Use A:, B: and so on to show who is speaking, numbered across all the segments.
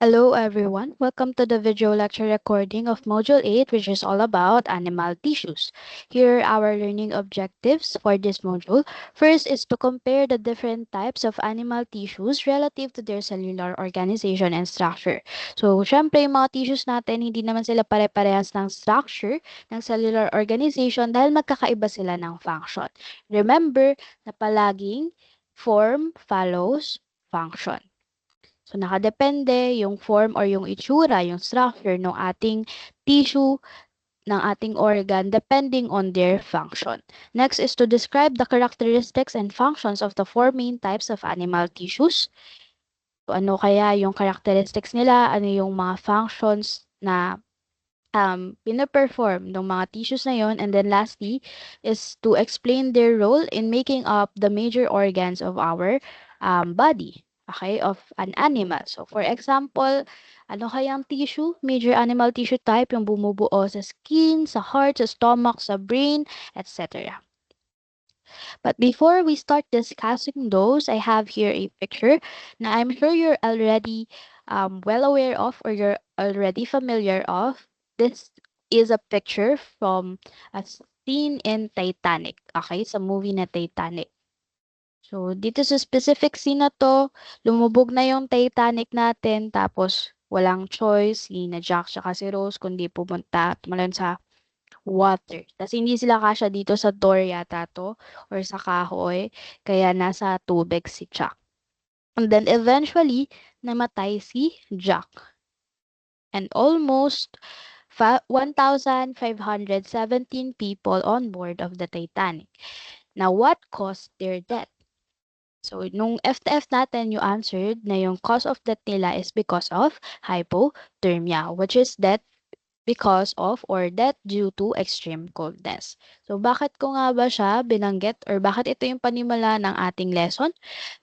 A: Hello everyone, welcome to the video lecture recording of Module 8, which is all about animal tissues. Here are our learning objectives for this module. First is to compare the different types of animal tissues relative to their cellular organization and structure. So, syempre yung mga tissues natin, hindi naman sila pare-parehas ng structure, ng cellular organization dahil magkakaiba sila ng function. Remember na palaging form follows function. So, nakadepende yung form or yung itsura, yung structure ng ating tissue, ng ating organ, depending on their function. Next is to describe the characteristics and functions of the four main types of animal tissues. So, ano kaya yung characteristics nila, ano yung mga functions na pina-perform ng mga tissues na yon. And then lastly is to explain their role in making up the major organs of our body, okay, of an animal. So for example, ano kayang tissue? Major animal tissue type yung bumubuo sa skin, sa heart, sa stomach, sa brain, etc. But before we start discussing those, I have here a picture na I'm sure you're already well aware of or you're already familiar of. This is a picture from a scene in Titanic. Okay, sa movie na Titanic. So, dito sa specific scene na to, lumubog na yung Titanic natin, tapos walang choice si na Jack tsaka si Rose kundi pumunta tumalon sa water. Tapos hindi sila kasya dito sa door yata to or sa kahoy, kaya nasa tubig si Jack. And then eventually, namatay si Jack. And almost 1,517 people on board of the Titanic. Now, what caused their death? So, nung FTF natin, you answered na yung cause of death nila is because of hypothermia, which is death because of or death due to extreme coldness. So, bakit ko nga ba siya binanggit or bakit ito yung panimula ng ating lesson?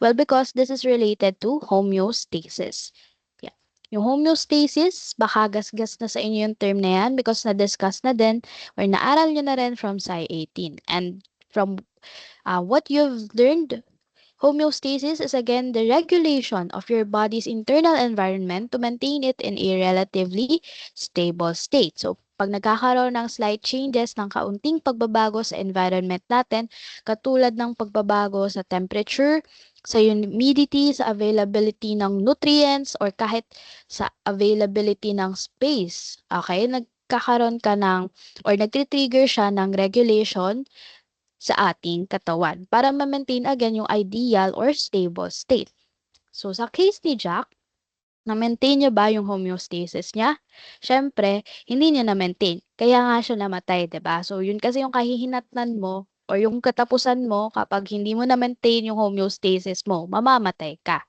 A: Well, because this is related to homeostasis. Yeah. Yung homeostasis, baka gasgas na sa inyo yung term na yan because na-discuss na din or naaral nyo na rin from Sci 18. And from what you've learned, homeostasis is again the regulation of your body's internal environment to maintain it in a relatively stable state. So, pag nagkakaroon ng slight changes ng kaunting pagbabago sa environment natin, katulad ng pagbabago sa temperature, sa humidity, sa availability ng nutrients, or kahit sa availability ng space, okay, nagkakaroon ka ng or nagtitrigger siya ng regulation sa ating katawan para ma-maintain again yung ideal or stable state. So, sa case ni Jack, na-maintain niya ba yung homeostasis niya? Siyempre, hindi niya na-maintain. Kaya nga siya namatay, 'di ba? So, yun kasi yung kahihinatnan mo or yung katapusan mo kapag hindi mo na-maintain yung homeostasis mo, mamamatay ka.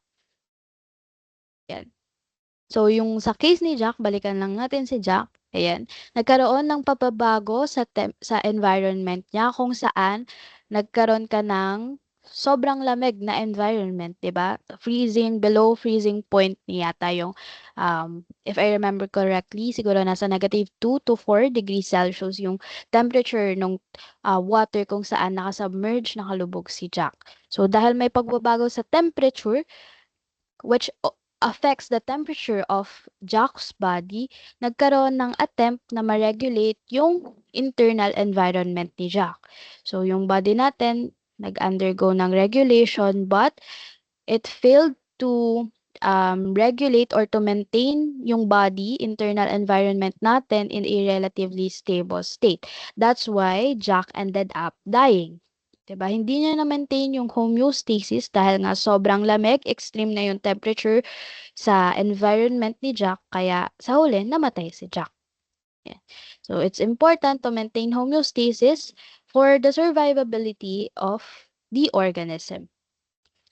A: Yan. So, yung sa case ni Jack, balikan lang natin si Jack. Ayan, nagkaroon ng pagbabago sa environment niya kung saan nagkaroon ka ng sobrang lamig na environment, 'di ba? Freezing, below freezing point niya yata yung if I remember correctly, siguro nasa -2 to 4 degrees Celsius yung temperature ng water kung saan nakasubmerge, nakalubog si Jack. So dahil may pagbabago sa temperature, which affects the temperature of Jack's body, nagkaroon ng attempt na ma-regulate yung internal environment ni Jack. So, yung body natin nag-undergo ng regulation but it failed to regulate or to maintain yung body, internal environment natin in a relatively stable state. That's why Jack ended up dying. 'Di ba? Hindi niya na-maintain yung homeostasis dahil nga sobrang lamig, extreme na yung temperature sa environment ni Jack, kaya sa huli namatay si Jack. Yeah. So it's important to maintain homeostasis for the survivability of the organism.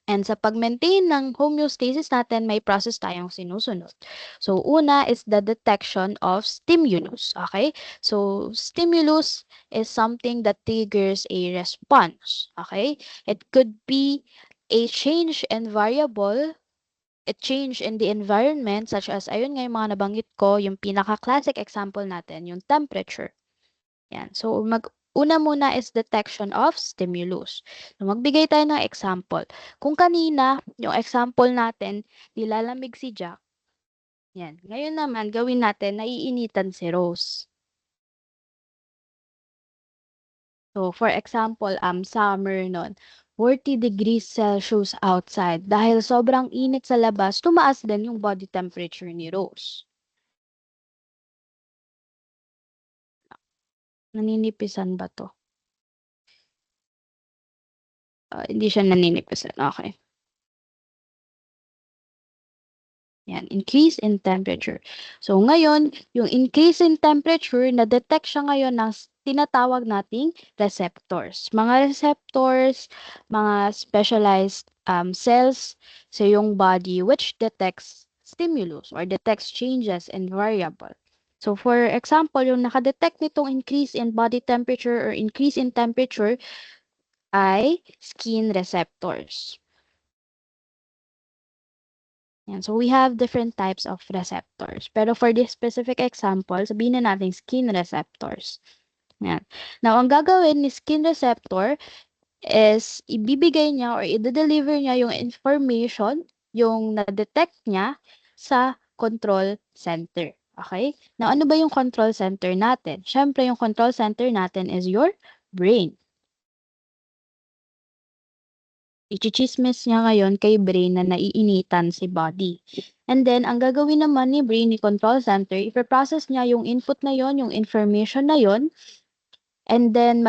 A: And sa pag-maintain ng homeostasis natin, may process tayong sinusunod. So, una is the detection of stimulus. Okay? So, stimulus is something that triggers a response. Okay? It could be a change in variable, a change in the environment, such as, ayun nga yung mga nabanggit ko, yung pinaka-classic example natin, yung temperature. Yan. So, una muna is detection of stimulus. So, magbigay tayo ng example. Kung kanina, yung example natin, nilalamig si Jack, Yan. Ngayon naman, gawin natin, naiinitan si Rose. So, for example, summer nun, 40 degrees Celsius outside. Dahil sobrang init sa labas, tumaas din yung body temperature ni Rose. Naninipisan ba to? Hindi siya naninipisan. Okay. Yan, increase in temperature. So ngayon, yung increase in temperature, na-detect siya ngayon ng tinatawag nating receptors. Mga receptors, mga specialized cells sa yung body which detects stimulus or detects changes in variable. So for example, yung nakadetect nitong increase in body temperature or increase in temperature ay skin receptors. Yan. So, we have different types of receptors. Pero for this specific example, sabihin na natin skin receptors. Yan. Now, ang gagawin ni skin receptor is ibibigay niya or i-deliver niya yung information, yung na-detect niya sa control center. Okay? Now, ano ba yung control center natin? Siyempre, yung control center natin is your brain. Ichichismis niya ngayon kay brain na naiinitan si body. And then, ang gagawin naman ni brain, ni control center, ipaprocess niya yung input na yon, yung information na yon, and then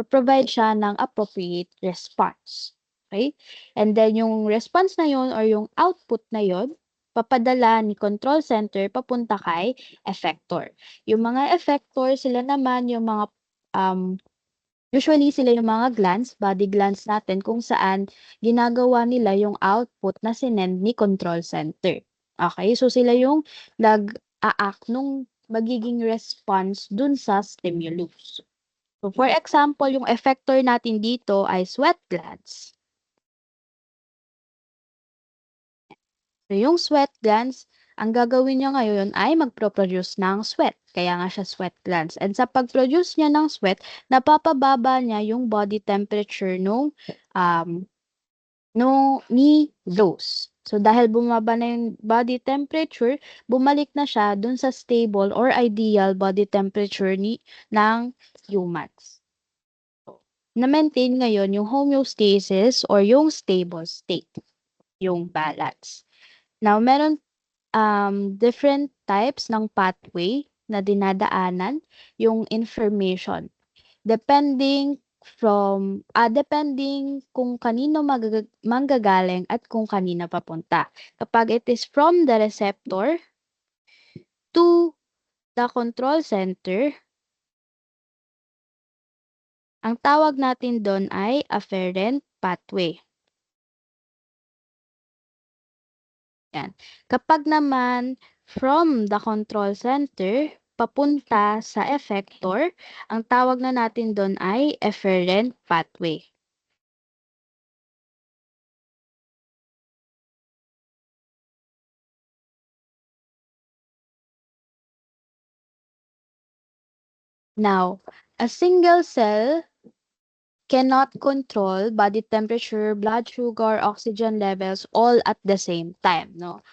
A: provide siya ng appropriate response. Okay? And then, yung response na yon or yung output na yon, papadala ni control center papunta kay effector. Yung mga effector, sila naman yung mga usually sila yung mga glands, body glands natin kung saan ginagawa nila yung output na sinend ni control center. Okay? So sila yung nag-a-act nung magiging response dun sa stimulus. So for example, yung effector natin dito ay sweat glands. So yung sweat glands, ang gagawin niya ngayon ay magproproduce ng sweat. Kaya nga siya sweat glands. And sa pag-produce niya ng sweat, napapababa niya yung body temperature um, ni Rose. So dahil bumaba na yung body temperature, bumalik na siya dun sa stable or ideal body temperature ng humans. Na-maintain ngayon yung homeostasis or yung stable state, yung balance. Now, meron different types ng pathway na dinadaanan yung information. Depending kung kanino manggagaling at kung kanina papunta. Kapag it is from the receptor to the control center, ang tawag natin doon ay afferent pathway. Yan. Kapag naman from the control center papunta sa effector, ang tawag na natin doon ay efferent pathway. Now, a single cell cannot control body temperature, blood sugar, oxygen levels all at the same time, no?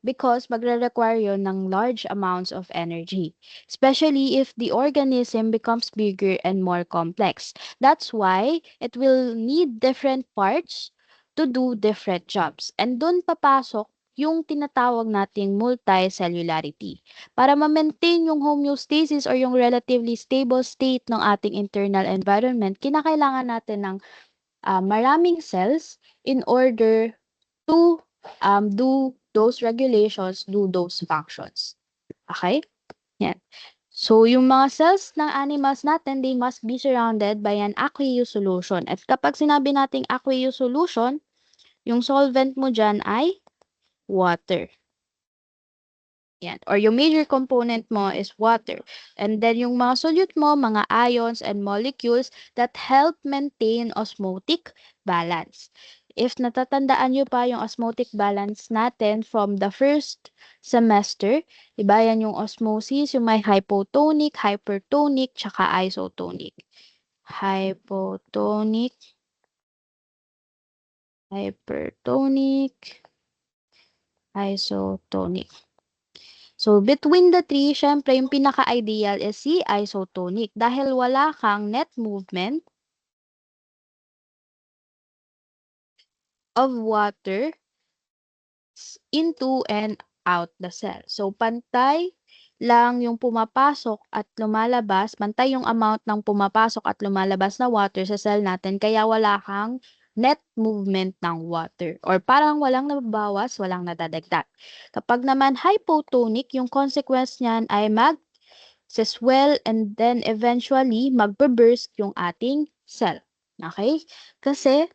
A: Because magre-require yun ng large amounts of energy, especially if the organism becomes bigger and more complex. That's why it will need different parts to do different jobs. And doon papasok yung tinatawag nating multicellularity. Para ma-maintain yung homeostasis or yung relatively stable state ng ating internal environment, kinakailangan natin ng maraming cells in order to do those regulations, do those functions. Okay? Yan. So, yung mga cells ng animals natin, they must be surrounded by an aqueous solution. At kapag sinabi nating aqueous solution, yung solvent mo dyan ay water. Yan. Or yung major component mo is water. And then yung mga solute mo, mga ions and molecules that help maintain osmotic balance. If natatandaan nyo pa yung osmotic balance natin from the first semester, iba yan yung osmosis, yung may hypotonic, hypertonic, tsaka isotonic. Hypotonic, hypertonic, Isotonic. So, between the three, syempre, yung pinaka-ideal is si isotonic dahil wala kang net movement of water into and out the cell. So, pantay lang yung pumapasok at lumalabas, pantay yung amount ng pumapasok at lumalabas na water sa cell natin, kaya wala kang net movement ng water or parang walang nababawas, walang nadadagdag. Kapag naman hypotonic, yung consequence niyan ay swell and then eventually magbe-burst yung ating cell. Okay? Kasi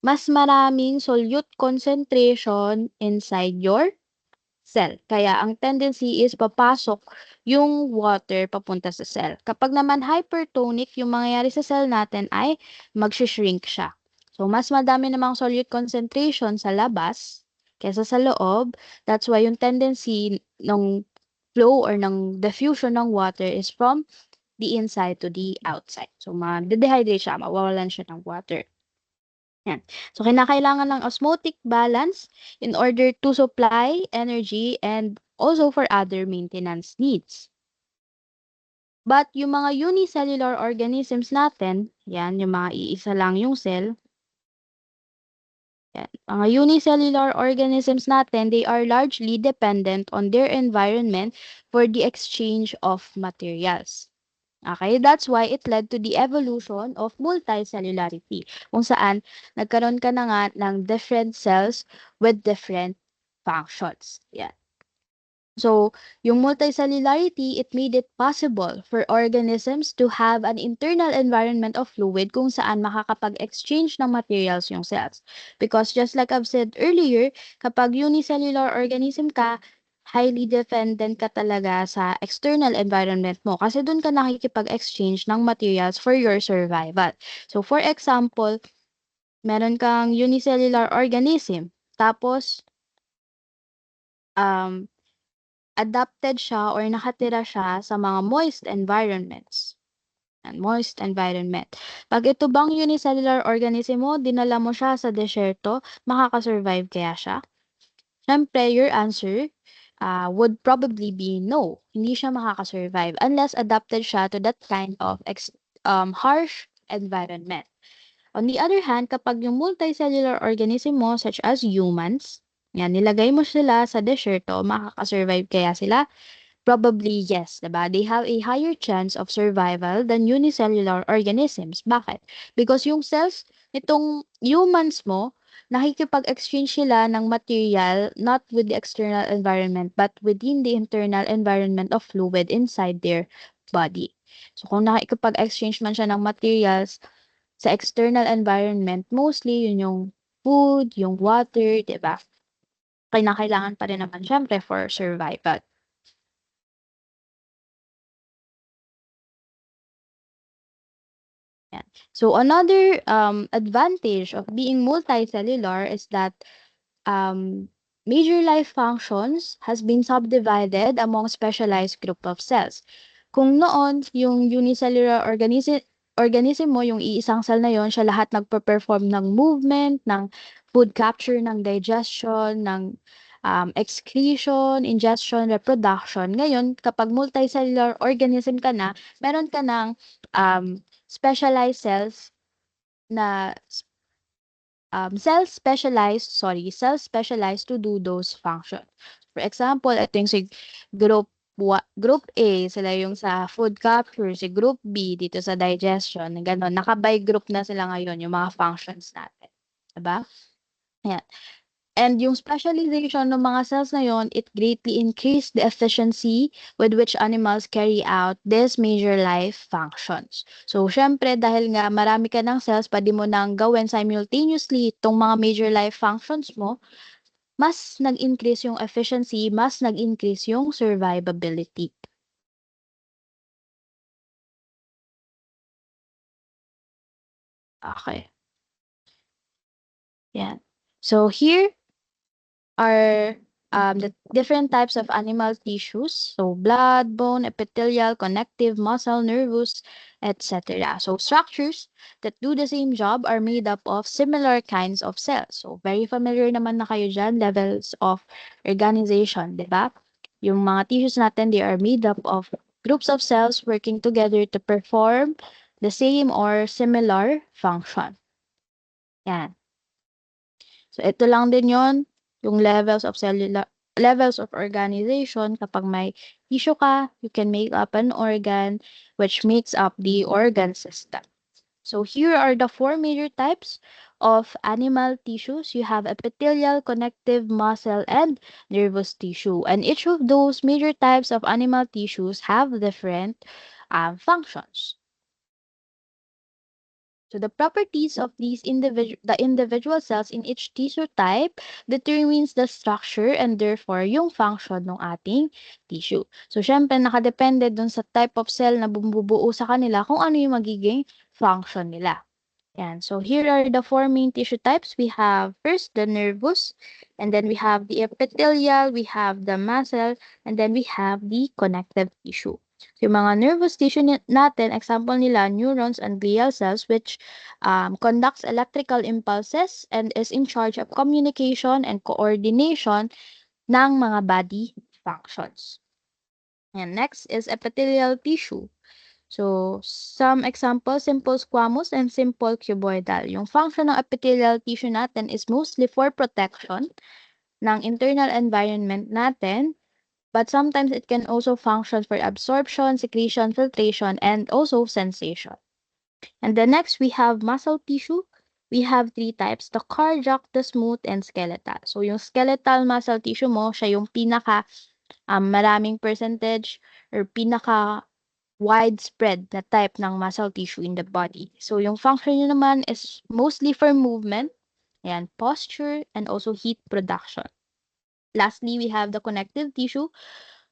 A: mas maraming solute concentration inside your cell. Kaya ang tendency is papasok yung water papunta sa cell. Kapag naman hypertonic, yung mangyayari sa cell natin ay mag-shrink siya. So, mas madami namang solute concentration sa labas kaysa sa loob. That's why yung tendency ng flow or ng diffusion ng water is from the inside to the outside. So, ma-dehydrate siya, mawawalan siya ng water. Yan. So, kinakailangan ng osmotic balance in order to supply energy and also for other maintenance needs. But yung mga unicellular organisms natin, yan, yung mga iisa lang yung cell, yan, mga unicellular organisms natin, they are largely dependent on their environment for the exchange of materials. Okay, that's why it led to the evolution of multicellularity, kung saan nagkaroon ka na nga ng different cells with different functions. Yeah. So, yung multicellularity, it made it possible for organisms to have an internal environment of fluid kung saan makakapag-exchange ng materials yung cells. Because just like I've said earlier, kapag unicellular organism ka, highly dependent ka talaga sa external environment mo kasi doon ka nakikipag-exchange ng materials for your survival. So, for example, meron kang unicellular organism, tapos, um, adapted siya or nakatira siya sa mga moist environments. And moist environment. Pag ito bang unicellular organism mo, dinala mo siya sa desyerto, makakasurvive kaya siya? Siyempre, your answer would probably be no. Hindi siya makakasurvive unless adapted siya to that kind of harsh environment. On the other hand, kapag yung multicellular organism mo, such as humans, yan, nilagay mo sila sa desyerto, makakasurvive kaya sila? Probably yes, diba? They have a higher chance of survival than unicellular organisms. Bakit? Because yung cells nitong humans mo, nakikipag-exchange sila ng material not with the external environment but within the internal environment of fluid inside their body. So kung nakikipag-exchange man siya ng materials sa external environment, mostly yun yung food, yung water, diba? Kailangan pa rin naman syempre for survival. Yan. So another advantage of being multicellular is that um, major life functions has been subdivided among specialized group of cells. Kung noon, yung unicellular organism mo, yung iisang cell na yon, siya lahat nagpe-perform ng movement, ng food capture, ng digestion, ng excretion, ingestion, reproduction. Ngayon, kapag multicellular organism ka na, meron ka ng specialized cells na cells specialized to do those functions. For example, ito yung si group A, sila yung sa food capture, si group B dito sa digestion, gano'n. Naka-by group na sila ngayon, yung mga functions natin. Diba? Ayan. And yung specialization ng mga cells na yon, it greatly increased the efficiency with which animals carry out these major life functions. So, syempre, dahil nga marami ka ng cells, pwede mo nang gawin simultaneously itong mga major life functions mo, mas nag-increase yung efficiency, mas nag-increase yung survivability. Okay. Yan. So, here are the different types of animal tissues. So blood, bone, epithelial, connective, muscle, nervous, etc. So structures that do the same job are made up of similar kinds of cells. So very familiar naman na kayo dyan, levels of organization, di ba? Yung mga tissues natin, they are made up of groups of cells working together to perform the same or similar function. Yan. So, ito lang din yon yung levels of organization. Kapag may tissue ka, you can make up an organ which makes up the organ system. So, here are the four major types of animal tissues. You have epithelial, connective, muscle, and nervous tissue. And each of those major types of animal tissues have different functions. So the properties of the individual cells in each tissue type determines the structure and therefore yung function ng ating tissue. So syempre nakadepende dun sa type of cell na bumubuo sa kanila kung ano yung magiging function nila. Yan. So here are the four main tissue types. We have first the nervous, and then we have the epithelial, we have the muscle, and then we have the connective tissue. So, yung mga nervous tissue natin, example nila, neurons and glial cells, which conducts electrical impulses and is in charge of communication and coordination ng mga body functions. And next is epithelial tissue. So, some examples, simple squamous and simple cuboidal. Yung function ng epithelial tissue natin is mostly for protection ng internal environment natin, but sometimes it can also function for absorption, secretion, filtration, and also sensation. And the next, we have muscle tissue. We have three types, the cardiac, the smooth, and skeletal. So, yung skeletal muscle tissue mo, siya yung pinaka maraming percentage or pinaka widespread na type ng muscle tissue in the body. So, yung function nyo naman is mostly for movement, and posture, and also heat production. Lastly, we have the connective tissue,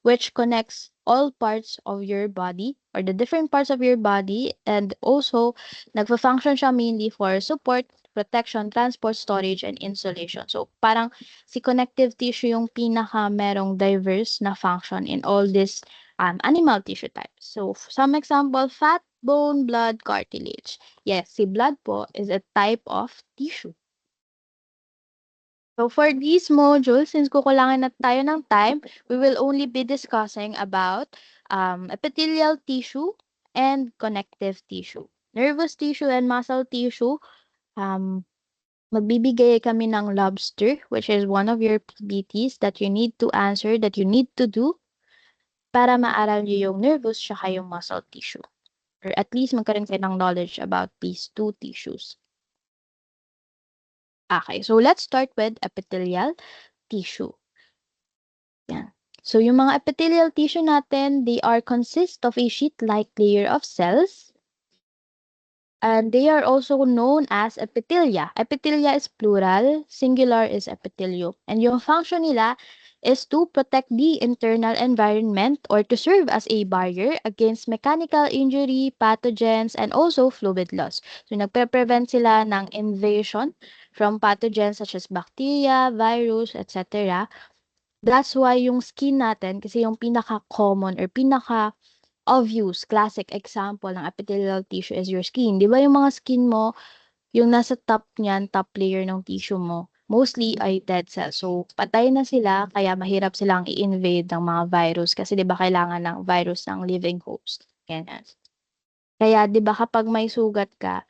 A: which connects all parts of your body or the different parts of your body, and also nagfa-function siya mainly for support, protection, transport, storage, and insulation. So parang si connective tissue yung pinaka merong diverse na function in all these animal tissue types. So some example, fat, bone, blood, cartilage. Yes, si blood po is a type of tissue. So for these modules, since kukulangan na tayo ng time, we will only be discussing about epithelial tissue and connective tissue. Nervous tissue and muscle tissue, magbibigay kami ng lobster, which is one of your PBTs that you need to answer, that you need to do para maaral nyo yung nervous tsaka yung muscle tissue. Or at least magkaroon kayo ng knowledge about these two tissues. Okay, so let's start with epithelial tissue. Yan. So, yung mga epithelial tissue natin, they are consist of a sheet-like layer of cells. And they are also known as epithelia. Epithelia is plural, singular is epithelium. And yung function nila is to protect the internal environment or to serve as a barrier against mechanical injury, pathogens, and also fluid loss. So, nagpe-prevent sila ng invasion from pathogens such as bacteria, virus, etc. That's why yung skin natin, kasi yung pinaka-common or pinaka-obvious classic example ng epithelial tissue is your skin. Di ba yung mga skin mo, yung nasa top niyan, top layer ng tissue mo, mostly ay dead cells. So, patay na sila, kaya mahirap silang i-invade ng mga virus kasi di ba kailangan ng virus ng living host. Ganyan. Kaya di ba kapag may sugat ka,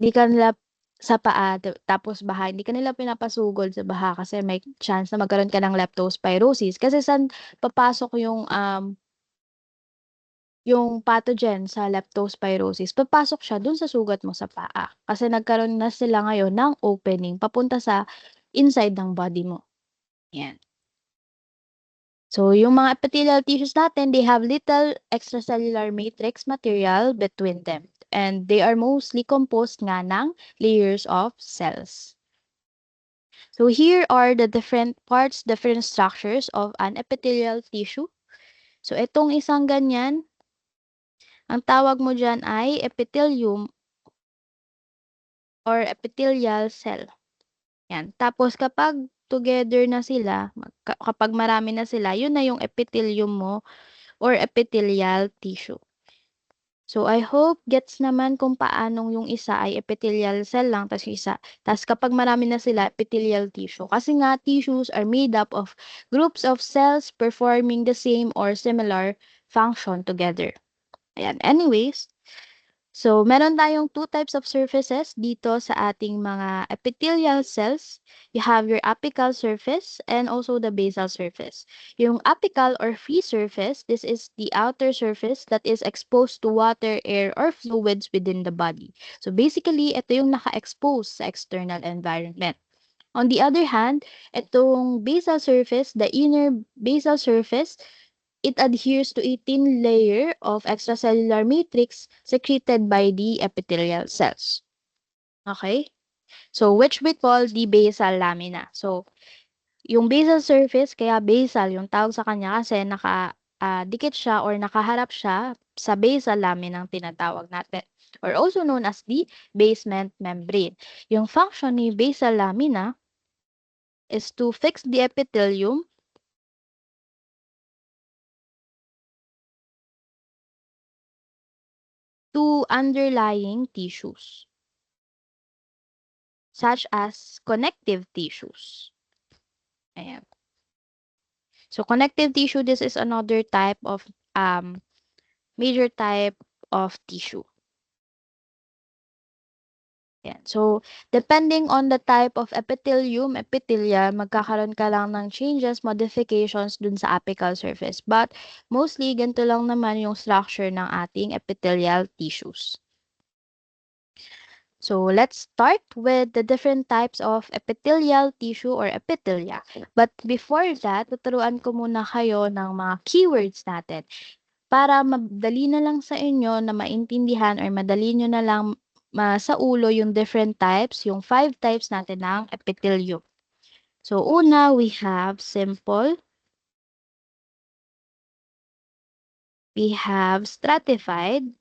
A: di ka nila sa paa, tapos baha, hindi ka nila pinapasugod sa baha kasi may chance na magkaroon ka ng leptospirosis. Kasi saan papasok yung pathogen sa leptospirosis? Papasok siya dun sa sugat mo sa paa. Kasi nagkaroon na sila ngayon ng opening papunta sa inside ng body mo. Yan. So, yung mga epithelial tissues natin, they have little extracellular matrix material between them. And they are mostly composed nga ng layers of cells. So, here are the different parts, different structures of an epithelial tissue. So, itong isang ganyan, ang tawag mo dyan ay epithelium or epithelial cell. Yan. Tapos, kapag together na sila, kapag marami na sila, yun na yung epithelium mo or epithelial tissue. So, I hope gets naman kung paanong yung isa ay epithelial cell lang, tas yung isa. Tas kapag marami na sila, epithelial tissue. Kasi nga, tissues are made up of groups of cells performing the same or similar function together. Ayan. Anyways, so, meron tayong two types of surfaces dito sa ating mga epithelial cells. You have your apical surface and also the basal surface. Yung apical or free surface, this is the outer surface that is exposed to water, air, or fluids within the body. So, basically, ito yung naka-expose sa external environment. On the other hand, itong basal surface, the inner basal surface, it adheres to a thin layer of extracellular matrix secreted by the epithelial cells. Okay? So, which we call the basal lamina. So, yung basal surface, kaya basal, yung tawag sa kanya kasi dikit siya or nakaharap siya sa basal lamina ang tinatawag natin. Or also known as the basement membrane. Yung function ni basal lamina is to fix the epithelium to underlying tissues, such as connective tissues. Ayan. So, connective tissue, this is another type of major type of tissue. Ayan. So, depending on the type of epithelia, magkakaroon ka lang ng changes, modifications dun sa apical surface. But, mostly, ganito lang naman yung structure ng ating epithelial tissues. So, let's start with the different types of epithelial tissue or epithelia. But before that, tuturuan ko muna kayo ng mga keywords natin para madali na lang sa inyo na maintindihan or madali nyo na lang sa ulo yung different types, yung 5 types natin ng epithelium. So, una, we have simple, we have stratified,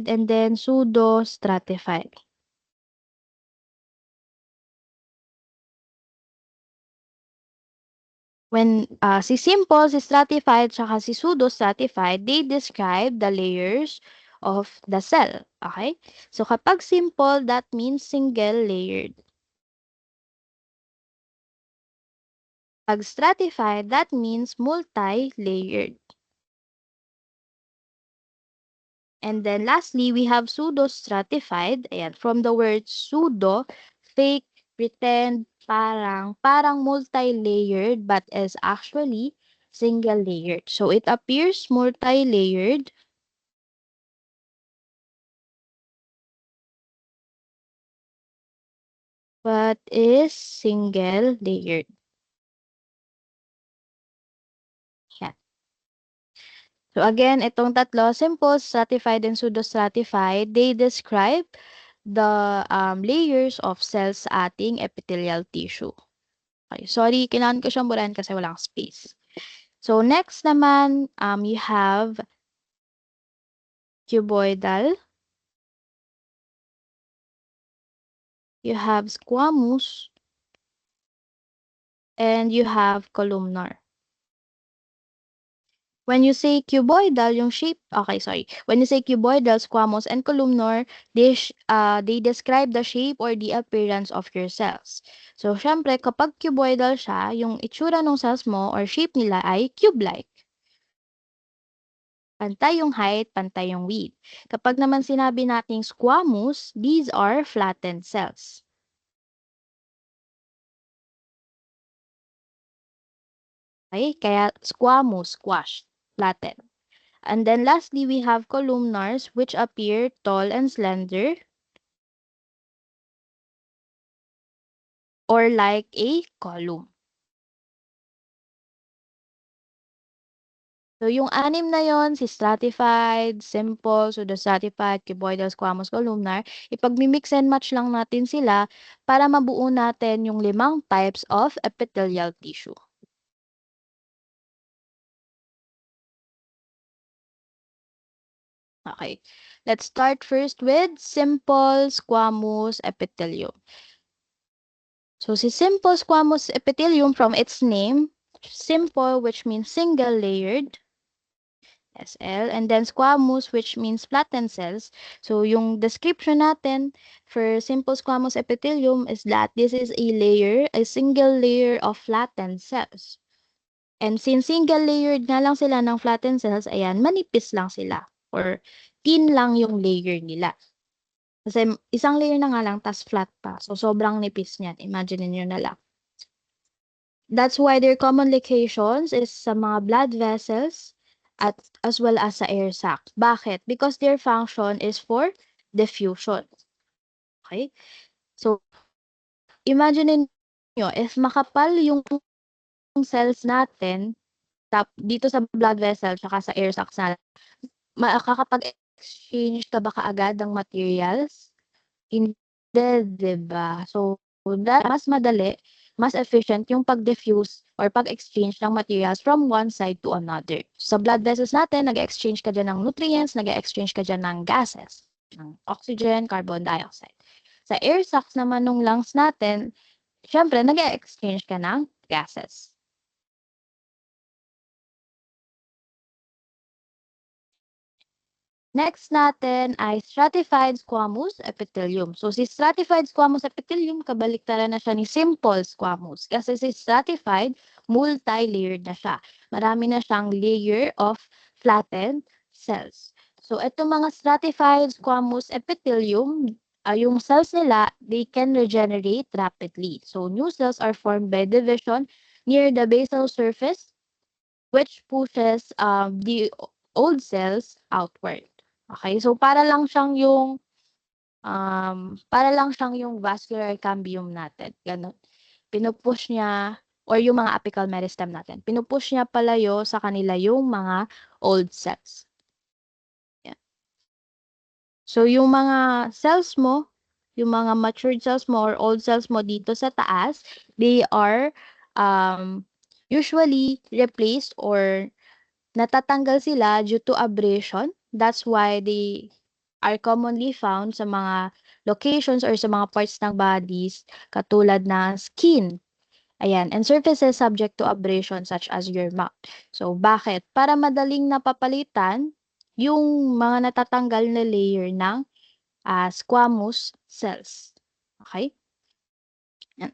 A: and then pseudo-stratified. When si simple, si stratified, tsaka si pseudo-stratified, they describe the layers of the cell. Okay? So, kapag simple, that means single-layered. Pag stratified, that means multi-layered. And then lastly, we have pseudo-stratified. Ayan, from the word pseudo, fake, pretend, parang multi-layered, but is actually single-layered. So, it appears multi-layered, but is single-layered. Yan. So, again, itong tatlo, simple, stratified, and pseudo-stratified, they describe the layers of cells sa ating epithelial tissue. Okay, sorry, kailangan ko siyang burahin kasi walang space. So, next naman, you have cuboidal, you have squamous, and you have columnar. When you say cuboidal, yung shape, okay, sorry. When you say cuboidal, squamous, and columnar, they describe the shape or the appearance of your cells. So, syempre, kapag cuboidal siya, yung itsura ng cells mo or shape nila ay cube-like. Pantay yung height, pantay yung width. Kapag naman sinabi nating squamous, these are flattened cells. Okay? Kaya squamous, squashed, flattened. And then lastly, we have columnars which appear tall and slender or like a column. So, yung anim na yon, si stratified, simple, pseudo-stratified, cuboidal, squamous, columnar, ipag-mix and match lang natin sila para mabuo natin yung 5 types of epithelial tissue. Okay. Let's start first with simple squamous epithelium. So, si simple squamous epithelium from its name, simple, which means single layered, SL, and then squamous, which means flattened cells. So, yung description natin for simple squamous epithelium is that this is a single layer of flattened cells. And since single layered nga lang sila ng flattened cells, ayan, manipis lang sila or thin lang yung layer nila. Kasi isang layer na nga lang, tas flat pa. So, sobrang nipis niyan. Imagine niyo na lang. That's why their common locations is sa mga blood vessels at as well as sa air sacs. Bakit? Because their function is for diffusion. Okay? So, imagine niyo if makapal yung cells natin dito sa blood vessel tsaka sa air sacs natin, makakapag-exchange ka ba kaagad ng materials? Hindi, 'di ba? So, mas madali, mas efficient yung pag-diffuse or pag-exchange ng materials from one side to another. Sa blood vessels natin, nag-e-exchange ka diyan ng nutrients, nag-e-exchange ka diyan ng gases, ng oxygen, carbon dioxide. Sa air sacs naman nung lungs natin, siyempre nag-e-exchange ka ng gases. Next natin ay stratified squamous epithelium. So, si stratified squamous epithelium, kabaliktaran na siya ni simple squamous. Kasi si stratified, multi-layered na siya. Marami na siyang layer of flattened cells. So, itong mga stratified squamous epithelium, yung cells nila, they can regenerate rapidly. So, new cells are formed by division near the basal surface, which pushes the old cells outward. Okay, so para lang siyang yung vascular cambium natin, gano'n. Pinu-push niya or yung mga apical meristem natin, pinu-push niya palayo sa kanila yung mga old cells. Yan. So, yung mga cells mo, yung mga matured cells mo or old cells mo dito sa taas, they are usually replaced or natatanggal sila due to abrasion. That's why they are commonly found sa mga locations or sa mga parts ng bodies katulad na skin. Ayan, and surfaces subject to abrasion such as your mouth. So, bakit? Para madaling napapalitan yung mga natatanggal na layer ng squamous cells. Okay? Yan.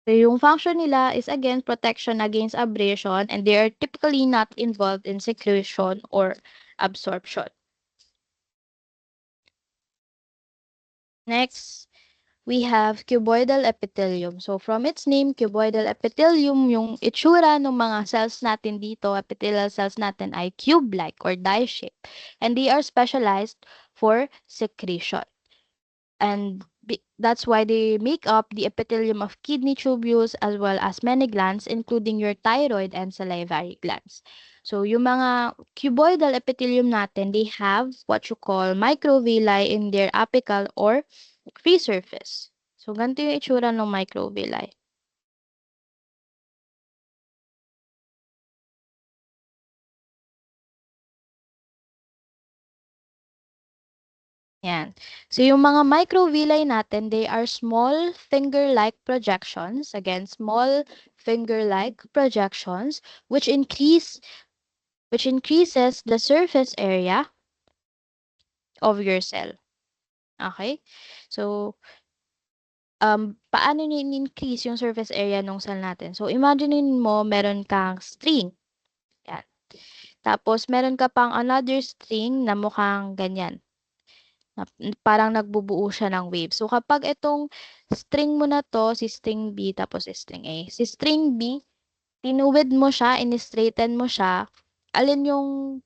A: So, yung function nila is again protection against abrasion and they are typically not involved in secretion or absorption. Next, we have cuboidal epithelium. So, from its name, cuboidal epithelium, yung itsura ng mga cells natin dito, epithelial cells natin ay cube-like or die-shaped. And they are specialized for secretion. And that's why they make up the epithelium of kidney tubules as well as many glands, including your thyroid and salivary glands. So, yung mga cuboidal epithelium natin, they have what you call microvilli in their apical or free surface. So, ganito yung itsura ng microvilli. Yan. So, yung mga microvilli natin, they are small finger-like projections. Again, small finger-like projections which increases the surface area of your cell. Okay? So, paano niya in-increase yung surface area ng cell natin? So, imaginein mo meron kang string. Yan. Tapos, meron ka pang another string na mukhang ganyan. Parang nagbubuo siya ng wave. So, kapag itong string mo na to, si string B, tapos si string A. Si string B, tinuwid mo siya, in-straighten mo siya, alin yung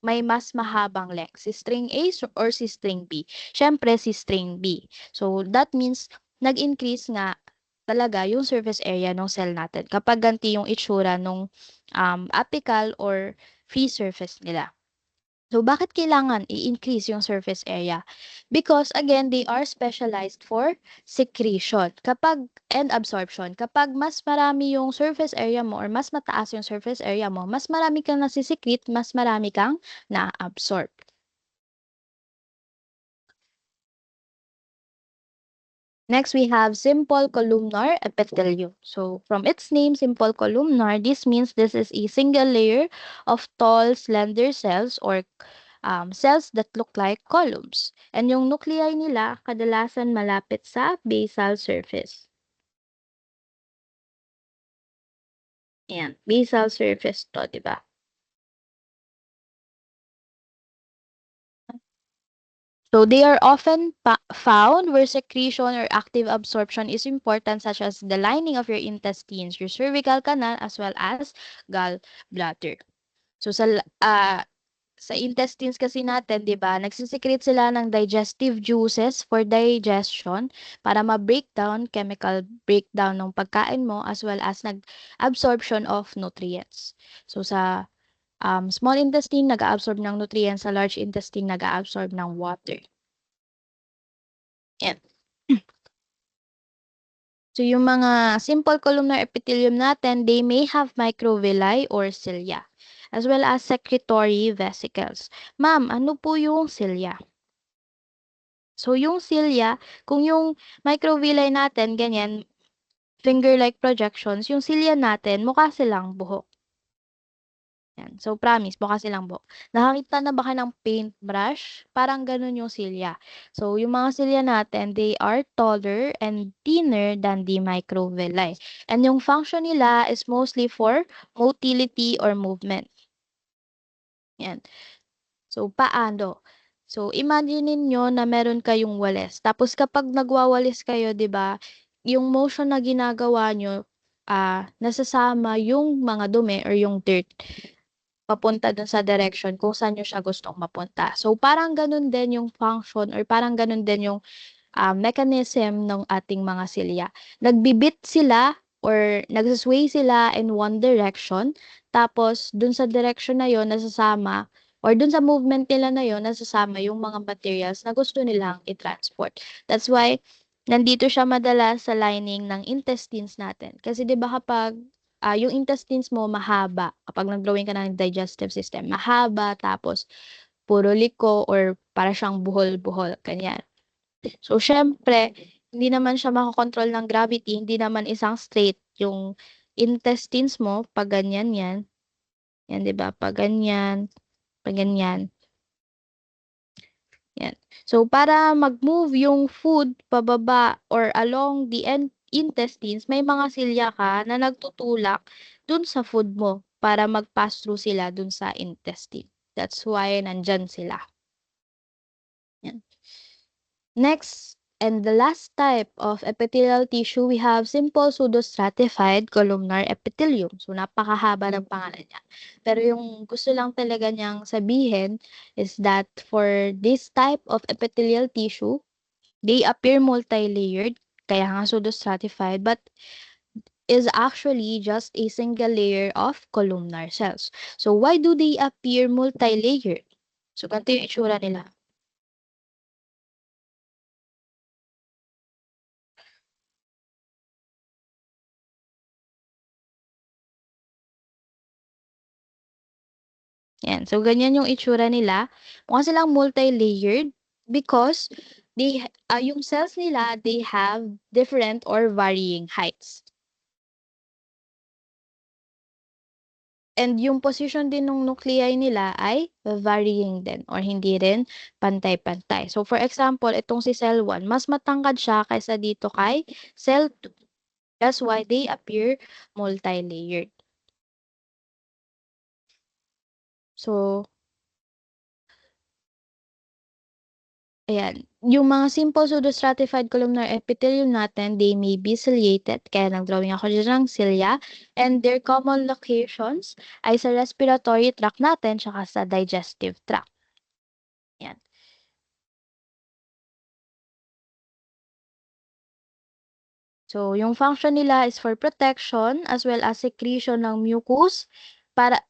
A: may mas mahabang length, si string A or si string B? Siyempre, si string B. So, that means, nag-increase nga talaga yung surface area ng cell natin kapag ganti yung itsura ng apical or free surface nila. So, bakit kailangan i-increase yung surface area? Because again, they are specialized for secretion and absorption. Kapag mas marami yung surface area mo or mas mataas yung surface area mo, mas marami kang nasisikret, mas marami kang na-absorb. Next, we have simple columnar epithelium. So, from its name, simple columnar, this means this is a single layer of tall, slender cells or cells that look like columns. And yung nuclei nila, kadalasan malapit sa basal surface. Ayan, basal surface to, di ba? So they are often found where secretion or active absorption is important, such as the lining of your intestines, your cervical canal, as well as gallbladder. So sa intestines kasi natin, 'di ba, nagsisecrete sila ng digestive juices for digestion para ma-breakdown, chemical breakdown ng pagkain mo as well as nag-absorption of nutrients. So sa small intestine nag-aabsorb ng nutrients, sa large intestine nag-aabsorb ng water. Yan. So yung mga simple columnar epithelium natin, they may have microvilli or cilia, as well as secretory vesicles. Ma'am, ano po yung cilia? So yung cilia, kung yung microvilli natin, ganyan, finger-like projections, yung cilia natin, mukha silang buhok. Yan. So promise, mukha silang buhok. Nakakita na ba kayo ng paintbrush? Parang ganun yung cilia. So yung mga cilia natin, they are taller and thinner than the microvilli. And yung function nila is mostly for motility or movement. Yan. So, paano? So, imagine niyo na meron kayong walis. Tapos kapag nagwawalis kayo, 'di ba, yung motion na ginagawa niyo, nasasama yung mga dumi or yung dirt papunta dun sa direction kung saan niyo siya gustong mapunta. So, parang ganun din yung function or parang ganun din yung mechanism ng ating mga silya. Nagbibit sila or nagsisway sila in one direction, tapos dun sa direction na yon nasasama or dun sa movement nila na yon nasasama yung mga materials na gusto nilang i-transport. That's why nandito siya madalas sa lining ng intestines natin. Kasi 'di ba kapag yung intestines mo mahaba, kapag nag-drawing ka ng digestive system, mahaba tapos puro liko or para siyang buhol-buhol, ganyan. So, siyempre, hindi naman siya makokontrol ng gravity, hindi naman isang straight yung intestines mo, pag ganyan yan. Yan, di ba? Pag ganyan, yan. So, para mag-move yung food pababa or along the intestines, may mga silya ka na nagtutulak dun sa food mo para mag-pass through sila dun sa intestine. That's why nandyan sila. Yan. Next, and the last type of epithelial tissue, we have simple pseudostratified columnar epithelium. So, napakahaba ng pangalan niya. Pero yung gusto lang talaga niyang sabihin is that for this type of epithelial tissue, they appear multi-layered, kaya nga pseudostratified, but is actually just a single layer of columnar cells. So, why do they appear multi-layered? So, ganito yung itsura nila. Yan. So, ganyan yung itsura nila. Mukha silang multi-layered because yung cells nila, they have different or varying heights. And yung position din ng nuclei nila ay varying din or hindi rin pantay-pantay. So, for example, itong si cell 1, mas matangkad siya kaysa dito kay cell 2. That's why they appear multi-layered. So, ayan. Yung mga simple pseudostratified columnar epithelium natin, they may be ciliated. Kaya nag-drawing ako dyan ng cilia. And their common locations ay sa respiratory tract natin tsaka sa digestive tract. Yan. So, yung function nila is for protection as well as secretion ng mucus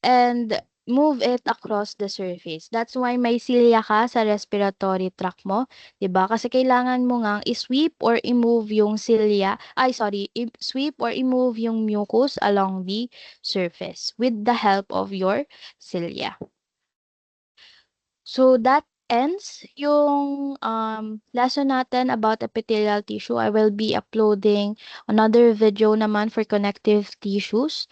A: and move it across the surface. That's why may silya ka sa respiratory tract mo, 'di ba? Kasi kailangan mo ngang i-sweep or i-move yung silya, ay sorry, sweep or i-move yung mucus along the surface with the help of your cilia. So that ends yung lesson natin about epithelial tissue. I will be uploading another video naman for connective tissues,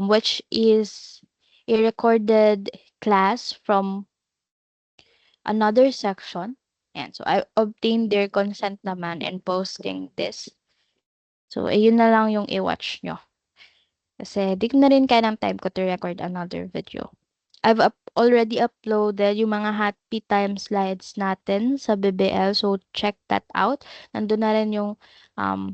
A: which is a recorded class from another section. And so I obtained their consent naman in posting this. So, ayun na lang yung i-watch nyo. Kasi di ko na rin kaya ng time ko to record another video. I've already uploaded yung mga happy time slides natin sa BBL. So, check that out. Nandun na rin um,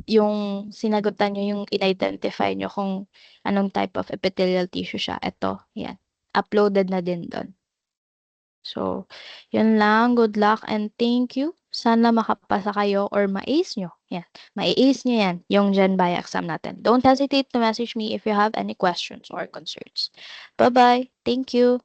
A: yung sinagutan nyo, yung in-identify nyo kung anong type of epithelial tissue siya. Ito, yan. Uploaded na din doon. So, yun lang. Good luck and thank you. Sana makapasa kayo or ma-ace nyo. Yan. Ma-ace nyo yan, yung Gen Bio exam natin. Don't hesitate to message me if you have any questions or concerns. Bye-bye. Thank you.